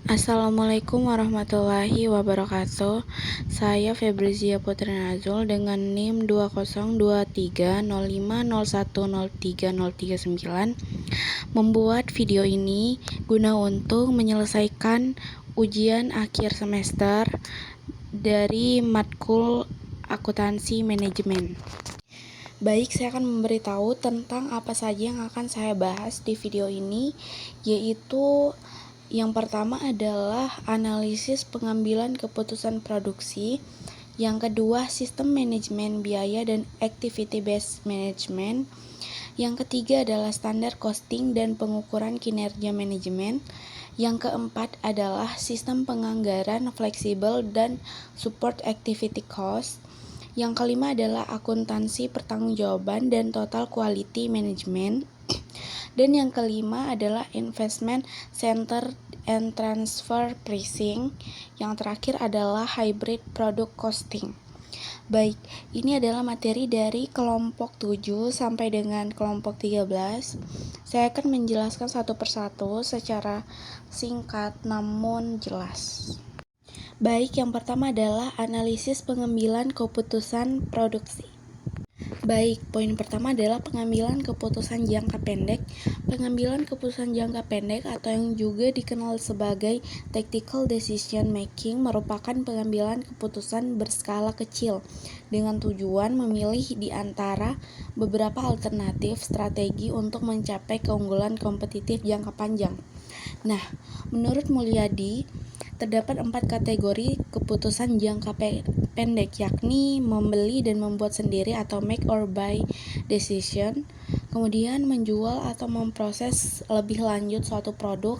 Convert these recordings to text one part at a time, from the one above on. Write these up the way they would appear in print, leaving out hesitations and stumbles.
Assalamualaikum warahmatullahi wabarakatuh. Saya Febrizia Putri Nazul dengan NIM 20230501030339 membuat video ini guna untuk menyelesaikan ujian akhir semester dari matkul akuntansi manajemen. Baik, saya akan memberitahu tentang apa saja yang akan saya bahas di video ini, yaitu yang pertama adalah analisis pengambilan keputusan produksi, yang kedua sistem manajemen biaya dan activity based management, yang ketiga adalah standar costing dan pengukuran kinerja manajemen, yang keempat adalah sistem penganggaran fleksibel dan support activity cost, yang kelima adalah akuntansi pertanggungjawaban dan total quality management, dan yang kelima adalah investment center and transfer pricing. Yang terakhir adalah hybrid product costing. Baik, ini adalah materi dari kelompok 7 sampai dengan kelompok 13. Saya akan menjelaskan satu persatu secara singkat namun jelas. Baik, yang pertama adalah analisis pengambilan keputusan produksi. Baik, poin pertama adalah pengambilan keputusan jangka pendek. Pengambilan keputusan jangka pendek atau yang juga dikenal sebagai tactical decision making merupakan pengambilan keputusan berskala kecil dengan tujuan memilih di antara beberapa alternatif strategi untuk mencapai keunggulan kompetitif jangka panjang. Nah, menurut Mulyadi, terdapat 4 kategori keputusan jangka pendek, yakni membeli dan membuat sendiri atau make or buy decision, kemudian menjual atau memproses lebih lanjut suatu produk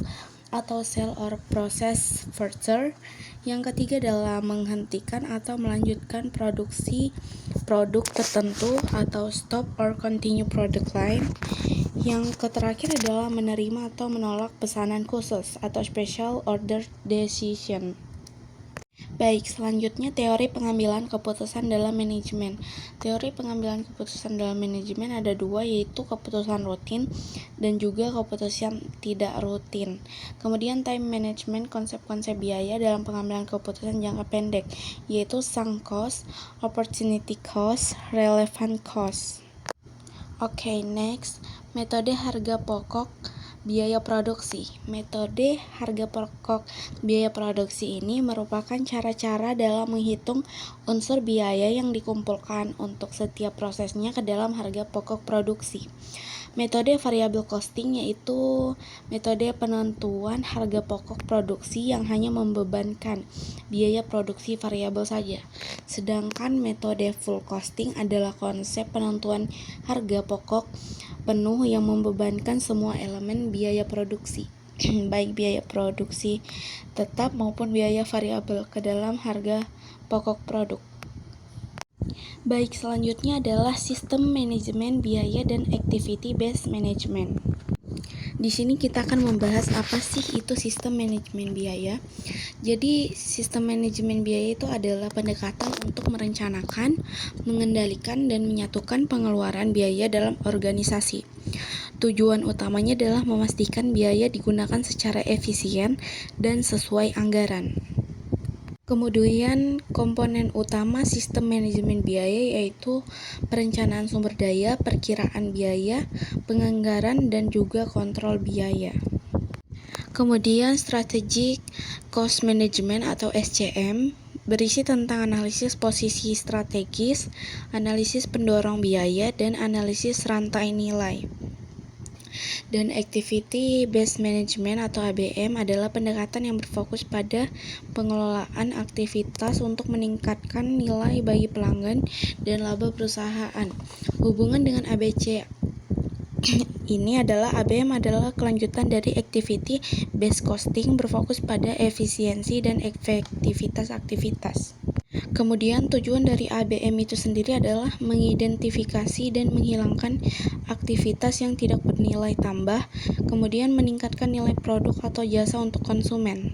atau sell or process further. Yang ketiga adalah menghentikan atau melanjutkan produksi produk tertentu atau stop or continue product line. Yang terakhir adalah menerima atau menolak pesanan khusus atau special order decision. Baik, selanjutnya teori pengambilan keputusan dalam manajemen. Teori pengambilan keputusan dalam manajemen ada dua, yaitu keputusan rutin dan juga keputusan tidak rutin. Kemudian time management, konsep-konsep biaya dalam pengambilan keputusan jangka pendek, yaitu sunk cost, opportunity cost, relevant cost. Oke, next, metode harga pokok biaya produksi. Metode harga pokok biaya produksi ini merupakan cara-cara dalam menghitung unsur biaya yang dikumpulkan untuk setiap prosesnya ke dalam harga pokok produksi. Metode variable costing yaitu metode penentuan harga pokok produksi yang hanya membebankan biaya produksi variabel saja. Sedangkan metode full costing adalah konsep penentuan harga pokok penuh yang membebankan semua elemen biaya produksi, baik biaya produksi tetap maupun biaya variabel ke dalam harga pokok produk. Baik, selanjutnya adalah sistem manajemen biaya dan activity based management. Di sini kita akan membahas apa sih itu sistem manajemen biaya. Jadi, sistem manajemen biaya itu adalah pendekatan untuk merencanakan, mengendalikan, dan menyatukan pengeluaran biaya dalam organisasi. Tujuan utamanya adalah memastikan biaya digunakan secara efisien dan sesuai anggaran. Kemudian komponen utama sistem manajemen biaya yaitu perencanaan sumber daya, perkiraan biaya, penganggaran, dan juga kontrol biaya. Kemudian strategic cost management atau SCM berisi tentang analisis posisi strategis, analisis pendorong biaya, dan analisis rantai nilai. Dan activity based management atau ABM adalah pendekatan yang berfokus pada pengelolaan aktivitas untuk meningkatkan nilai bagi pelanggan dan laba perusahaan. Hubungan dengan ABC ini adalah ABM adalah kelanjutan dari activity based costing, berfokus pada efisiensi dan efektivitas aktivitas. Kemudian tujuan dari ABM itu sendiri adalah mengidentifikasi dan menghilangkan aktivitas yang tidak bernilai tambah, kemudian meningkatkan nilai produk atau jasa untuk konsumen.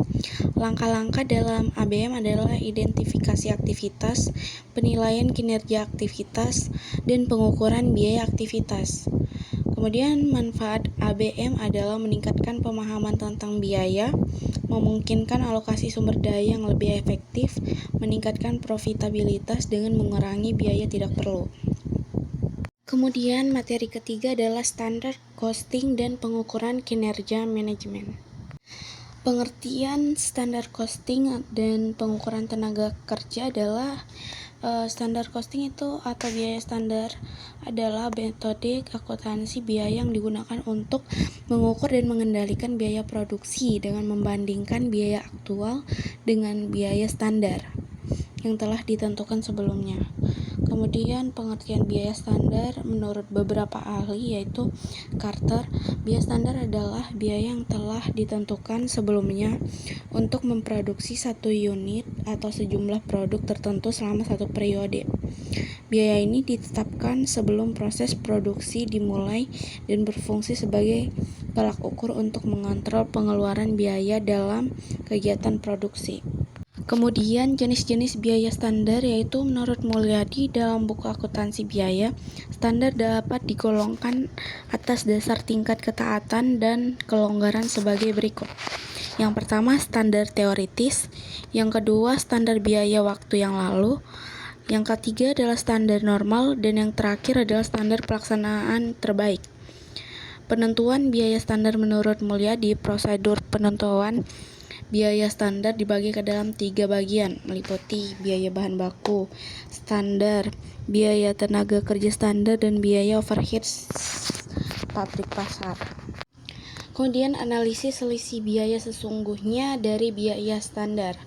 Langkah-langkah dalam ABM adalah identifikasi aktivitas, penilaian kinerja aktivitas, dan pengukuran biaya aktivitas. Kemudian manfaat ABM adalah meningkatkan pemahaman tentang biaya, memungkinkan alokasi sumber daya yang lebih efektif, meningkatkan profitabilitas dengan mengurangi biaya tidak perlu. Kemudian materi ketiga adalah standar costing dan pengukuran kinerja manajemen. Pengertian standar costing dan pengukuran tenaga kerja adalah standar costing itu atau biaya standar adalah metode akuntansi biaya yang digunakan untuk mengukur dan mengendalikan biaya produksi dengan membandingkan biaya aktual dengan biaya standar yang telah ditentukan sebelumnya. Kemudian pengertian biaya standar menurut beberapa ahli yaitu Carter, biaya standar adalah biaya yang telah ditentukan sebelumnya untuk memproduksi satu unit atau sejumlah produk tertentu selama satu periode. Biaya ini ditetapkan sebelum proses produksi dimulai dan berfungsi sebagai tolak ukur untuk mengontrol pengeluaran biaya dalam kegiatan produksi. Kemudian jenis-jenis biaya standar yaitu menurut Mulyadi dalam buku akuntansi biaya, standar dapat digolongkan atas dasar tingkat ketaatan dan kelonggaran sebagai berikut. Yang pertama standar teoritis, yang kedua standar biaya waktu yang lalu, yang ketiga adalah standar normal, dan yang terakhir adalah standar pelaksanaan terbaik. Penentuan biaya standar menurut Mulyadi, prosedur penentuan biaya standar dibagi ke dalam 3 bagian, meliputi biaya bahan baku standar, biaya tenaga kerja standar, dan biaya overhead pabrik pasar. Kemudian analisis selisih biaya sesungguhnya dari biaya standar.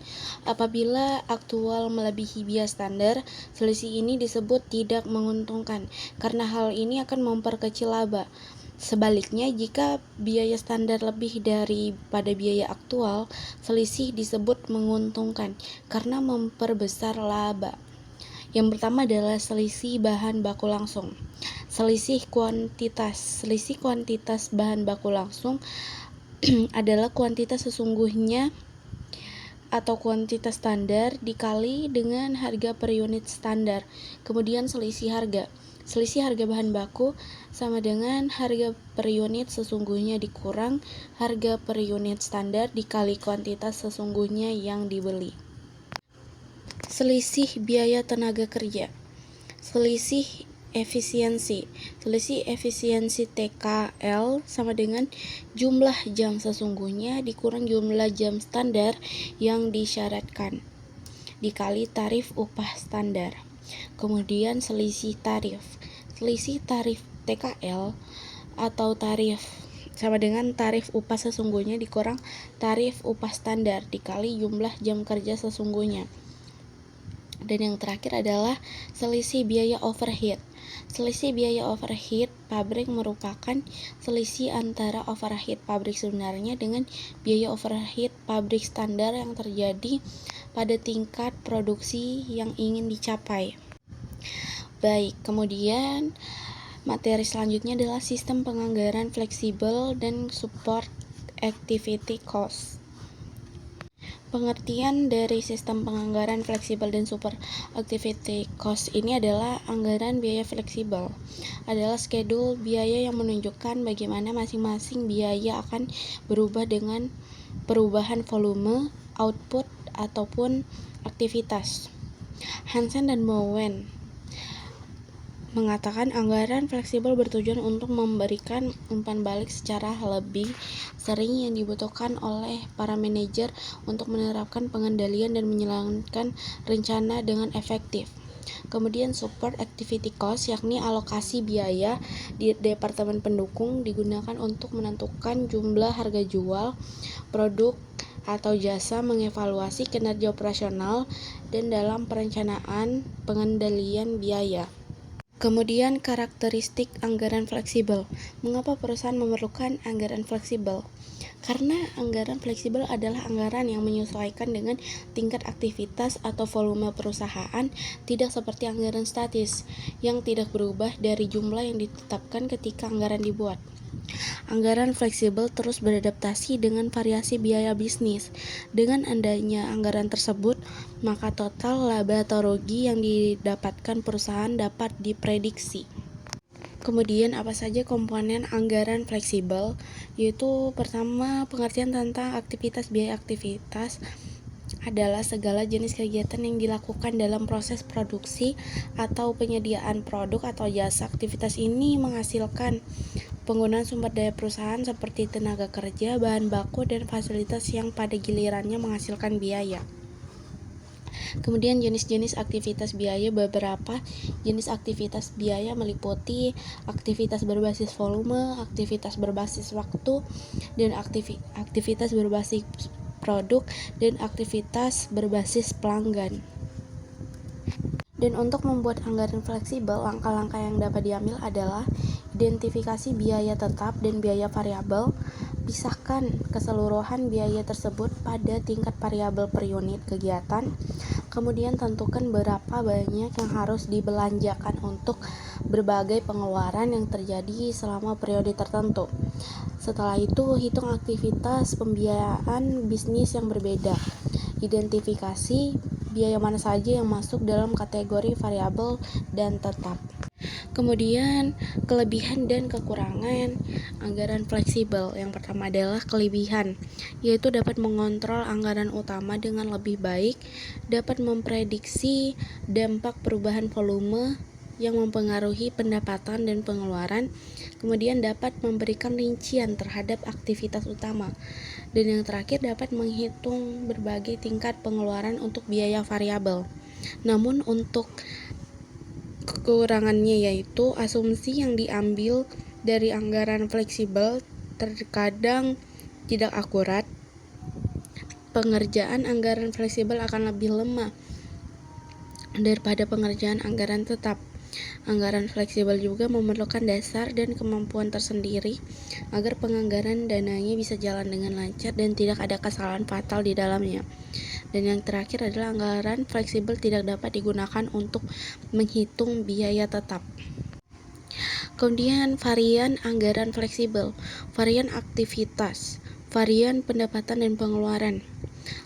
Apabila aktual melebihi biaya standar, selisih ini disebut tidak menguntungkan, karena hal ini akan memperkecil laba. Sebaliknya, jika biaya standar lebih daripada biaya aktual, selisih disebut menguntungkan karena memperbesar laba. Yang pertama adalah selisih bahan baku langsung. Selisih kuantitas bahan baku langsung adalah kuantitas sesungguhnya atau kuantitas standar dikali dengan harga per unit standar. Kemudian selisih harga bahan baku sama dengan harga per unit sesungguhnya dikurang harga per unit standar dikali kuantitas sesungguhnya yang dibeli. Selisih biaya tenaga kerja. Selisih efisiensi TKL sama dengan jumlah jam sesungguhnya dikurang jumlah jam standar yang disyaratkan dikali tarif upah standar. Kemudian selisih tarif TKL atau tarif sama dengan tarif upah sesungguhnya dikurang tarif upah standar dikali jumlah jam kerja sesungguhnya. Dan yang terakhir adalah selisih biaya overhead. Selisih biaya overhead pabrik merupakan selisih antara overhead pabrik sebenarnya dengan biaya overhead pabrik standar yang terjadi pada tingkat produksi yang ingin dicapai. Baik, kemudian materi selanjutnya adalah sistem penganggaran fleksibel dan support activity cost. Pengertian dari sistem penganggaran fleksibel dan support activity cost ini adalah anggaran biaya fleksibel adalah schedule biaya yang menunjukkan bagaimana masing-masing biaya akan berubah dengan perubahan volume, output, ataupun aktivitas. Hansen dan Bowen mengatakan anggaran fleksibel bertujuan untuk memberikan umpan balik secara lebih sering yang dibutuhkan oleh para manajer untuk menerapkan pengendalian dan menjalankan rencana dengan efektif. Kemudian support activity cost yakni alokasi biaya di departemen pendukung digunakan untuk menentukan jumlah harga jual produk atau jasa, mengevaluasi kinerja operasional, dan dalam perencanaan pengendalian biaya. Kemudian karakteristik anggaran fleksibel. Mengapa perusahaan memerlukan anggaran fleksibel? Karena anggaran fleksibel adalah anggaran yang menyesuaikan dengan tingkat aktivitas atau volume perusahaan, tidak seperti anggaran statis yang tidak berubah dari jumlah yang ditetapkan ketika anggaran dibuat. Anggaran fleksibel terus beradaptasi dengan variasi biaya bisnis. Dengan adanya anggaran tersebut, maka total laba atau rugi yang didapatkan perusahaan dapat diprediksi. Kemudian apa saja komponen anggaran fleksibel? Yaitu pertama, pengertian tentang aktivitas. Biaya aktivitas adalah segala jenis kegiatan yang dilakukan dalam proses produksi atau penyediaan produk atau jasa. Aktivitas ini menghasilkan penggunaan sumber daya perusahaan seperti tenaga kerja, bahan baku, dan fasilitas yang pada gilirannya menghasilkan biaya. Kemudian jenis-jenis aktivitas biaya. Beberapa jenis aktivitas biaya meliputi aktivitas berbasis volume, aktivitas berbasis waktu, dan aktivitas berbasis produk, dan aktivitas berbasis pelanggan. Dan untuk membuat anggaran fleksibel, langkah-langkah yang dapat diambil adalah identifikasi biaya tetap dan biaya variabel. Pisahkan keseluruhan biaya tersebut pada tingkat variabel per unit kegiatan. Kemudian tentukan berapa banyak yang harus dibelanjakan untuk berbagai pengeluaran yang terjadi selama periode tertentu. Setelah itu, hitung aktivitas pembiayaan bisnis yang berbeda. Identifikasi biaya mana saja yang masuk dalam kategori variabel dan tetap. Kemudian kelebihan dan kekurangan anggaran fleksibel. Yang pertama adalah kelebihan, yaitu dapat mengontrol anggaran utama dengan lebih baik, dapat memprediksi dampak perubahan volume yang mempengaruhi pendapatan dan pengeluaran, kemudian dapat memberikan rincian terhadap aktivitas utama, dan yang terakhir dapat menghitung berbagai tingkat pengeluaran untuk biaya variabel. Namun untuk kekurangannya yaitu asumsi yang diambil dari anggaran fleksibel terkadang tidak akurat. Pengerjaan anggaran fleksibel akan lebih lemah daripada pengerjaan anggaran tetap. Anggaran fleksibel juga memerlukan dasar dan kemampuan tersendiri agar penganggaran dananya bisa jalan dengan lancar dan tidak ada kesalahan fatal di dalamnya. Dan yang terakhir adalah anggaran fleksibel tidak dapat digunakan untuk menghitung biaya tetap. Kemudian varian anggaran fleksibel, varian aktivitas, varian pendapatan dan pengeluaran,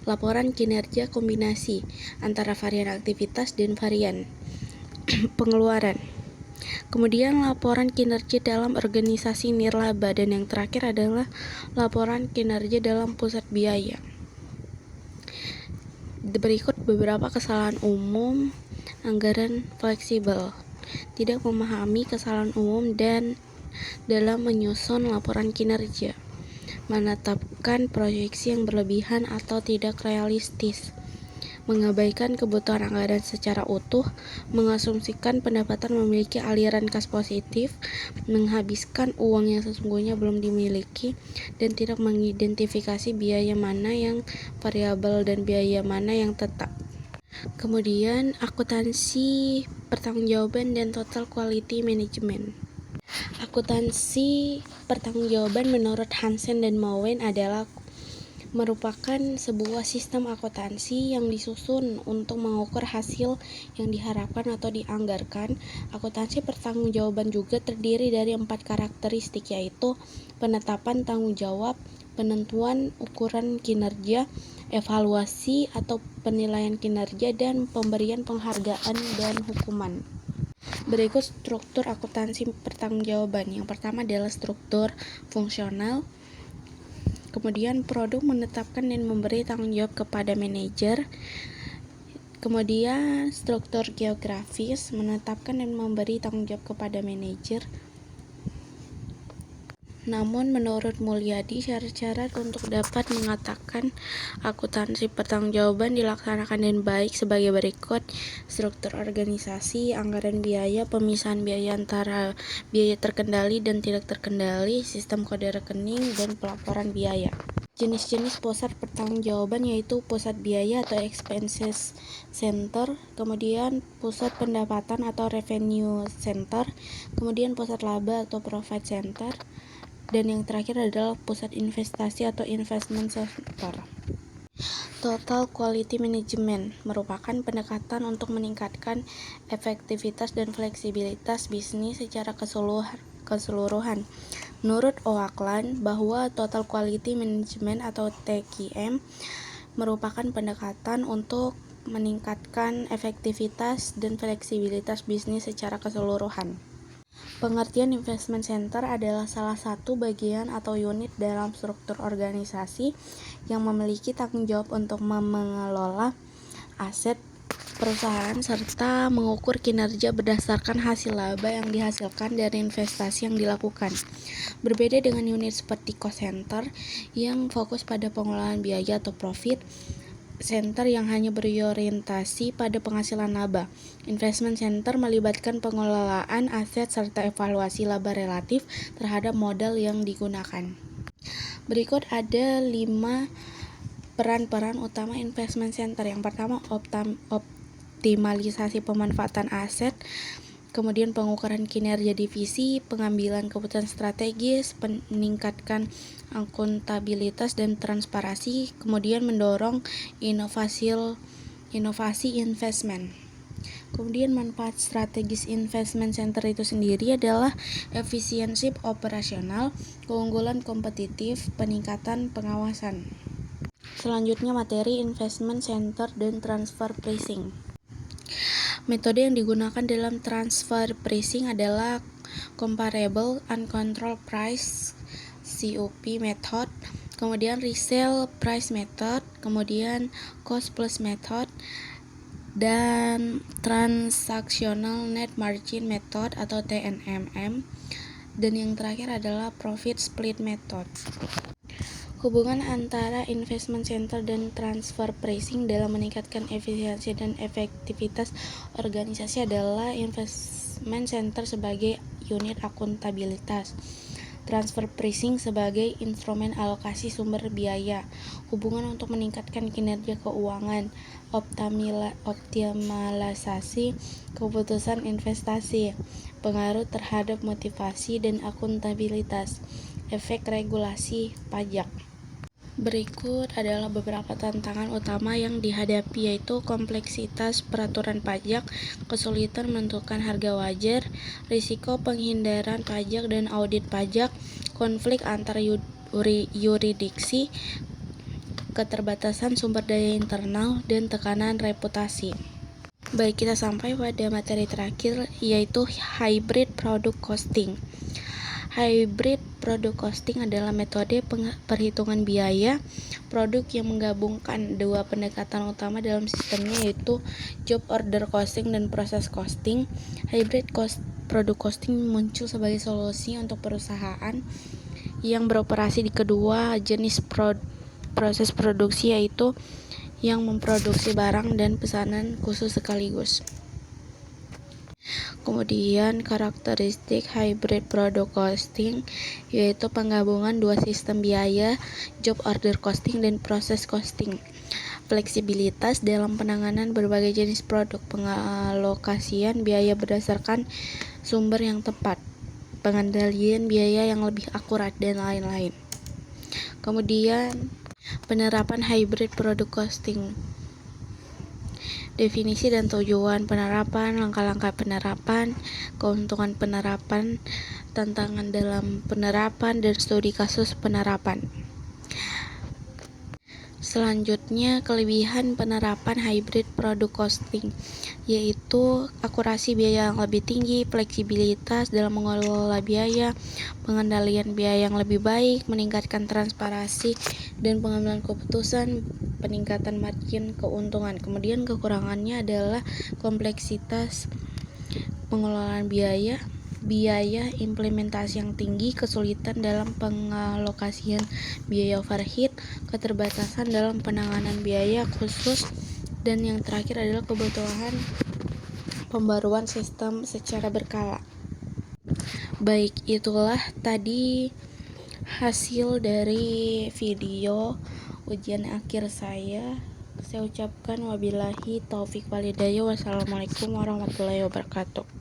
laporan kinerja kombinasi antara varian aktivitas dan varian pengeluaran. Kemudian laporan kinerja dalam organisasi nirlaba, dan yang terakhir adalah laporan kinerja dalam pusat biaya. Berikut beberapa kesalahan umum anggaran fleksibel. Tidak memahami kesalahan umum dan dalam menyusun laporan kinerja. Menetapkan proyeksi yang berlebihan atau tidak realistis. Mengabaikan kebutuhan anggaran secara utuh, mengasumsikan pendapatan memiliki aliran kas positif, menghabiskan uang yang sesungguhnya belum dimiliki, dan tidak mengidentifikasi biaya mana yang variabel dan biaya mana yang tetap. Kemudian akuntansi pertanggungjawaban dan total quality management. Akuntansi pertanggungjawaban menurut Hansen dan Mowen adalah merupakan sebuah sistem akuntansi yang disusun untuk mengukur hasil yang diharapkan atau dianggarkan. Akuntansi pertanggungjawaban juga terdiri dari 4 karakteristik, yaitu penetapan tanggung jawab, penentuan ukuran kinerja, evaluasi atau penilaian kinerja, dan pemberian penghargaan dan hukuman. Berikut struktur akuntansi pertanggungjawaban. Yang pertama adalah struktur fungsional. Kemudian produk menetapkan dan memberi tanggung jawab kepada manajer. Kemudian struktur geografis menetapkan dan memberi tanggung jawab kepada manajer. Namun menurut Mulyadi, syarat-syarat untuk dapat mengatakan akuntansi pertanggungjawaban dilaksanakan dengan baik sebagai berikut: struktur organisasi, anggaran biaya, pemisahan biaya antara biaya terkendali dan tidak terkendali, sistem kode rekening, dan pelaporan biaya. Jenis-jenis pusat pertanggungjawaban yaitu pusat biaya atau expenses center, kemudian pusat pendapatan atau revenue center, kemudian pusat laba atau profit center, dan yang terakhir adalah pusat investasi atau investment center. Total quality management merupakan pendekatan untuk meningkatkan efektivitas dan fleksibilitas bisnis secara keseluruhan. Menurut Oakland, bahwa total quality management atau TQM merupakan pendekatan untuk meningkatkan efektivitas dan fleksibilitas bisnis secara keseluruhan. Pengertian investment center adalah salah satu bagian atau unit dalam struktur organisasi yang memiliki tanggung jawab untuk mengelola aset perusahaan serta mengukur kinerja berdasarkan hasil laba yang dihasilkan dari investasi yang dilakukan. Berbeda dengan unit seperti cost center yang fokus pada pengelolaan biaya atau profit center yang hanya berorientasi pada penghasilan laba. Investment center melibatkan pengelolaan aset serta evaluasi laba relatif terhadap modal yang digunakan. Berikut ada 5 peran-peran utama investment center. Yang pertama, optimalisasi pemanfaatan aset, kemudian pengukuran kinerja divisi, pengambilan keputusan strategis, meningkatkan akuntabilitas dan transparansi, kemudian mendorong inovasi investment. Kemudian manfaat strategis investment center itu sendiri adalah efisiensi operasional, keunggulan kompetitif, peningkatan pengawasan. Selanjutnya materi investment center dan transfer pricing. Metode yang digunakan dalam transfer pricing adalah comparable uncontrolled price (COP) method, kemudian resale price method, kemudian cost plus method, dan transactional net margin method atau TNMM, dan yang terakhir adalah profit split method. Hubungan antara investment center dan transfer pricing dalam meningkatkan efisiensi dan efektivitas organisasi adalah investment center sebagai unit akuntabilitas, transfer pricing sebagai instrumen alokasi sumber biaya, hubungan untuk meningkatkan kinerja keuangan, optimalisasi keputusan investasi, pengaruh terhadap motivasi dan akuntabilitas, efek regulasi pajak. Berikut adalah beberapa tantangan utama yang dihadapi, yaitu kompleksitas peraturan pajak, kesulitan menentukan harga wajar, risiko penghindaran pajak dan audit pajak, konflik antar yurisdiksi, keterbatasan sumber daya internal, dan tekanan reputasi. Baik, kita sampai pada materi terakhir, yaitu hybrid product costing. Hybrid product costing adalah metode perhitungan biaya produk yang menggabungkan dua pendekatan utama dalam sistemnya, yaitu job order costing dan proses costing. Hybrid product costing muncul sebagai solusi untuk perusahaan yang beroperasi di kedua jenis proses produksi, yaitu yang memproduksi barang dan pesanan khusus sekaligus. Kemudian karakteristik hybrid product costing yaitu penggabungan dua sistem biaya, job order costing dan proses costing. Fleksibilitas dalam penanganan berbagai jenis produk, pengalokasian biaya berdasarkan sumber yang tepat, pengendalian biaya yang lebih akurat, dan lain-lain. Kemudian penerapan hybrid product costing. Definisi dan tujuan penerapan, langkah-langkah penerapan, keuntungan penerapan, tantangan dalam penerapan, dan studi kasus penerapan. Selanjutnya, kelebihan penerapan hybrid product costing, yaitu akurasi biaya yang lebih tinggi, fleksibilitas dalam mengelola biaya, pengendalian biaya yang lebih baik, meningkatkan transparansi dan pengambilan keputusan, peningkatan margin keuntungan. Kemudian kekurangannya adalah kompleksitas pengelolaan biaya implementasi yang tinggi, kesulitan dalam pengalokasian biaya overhead, keterbatasan dalam penanganan biaya khusus, dan yang terakhir adalah kebutuhan pembaruan sistem secara berkala. Baik, itulah tadi hasil dari video ujian akhir saya. Saya ucapkan wabillahi taufik walhidayah. Wassalamualaikum warahmatullahi wabarakatuh.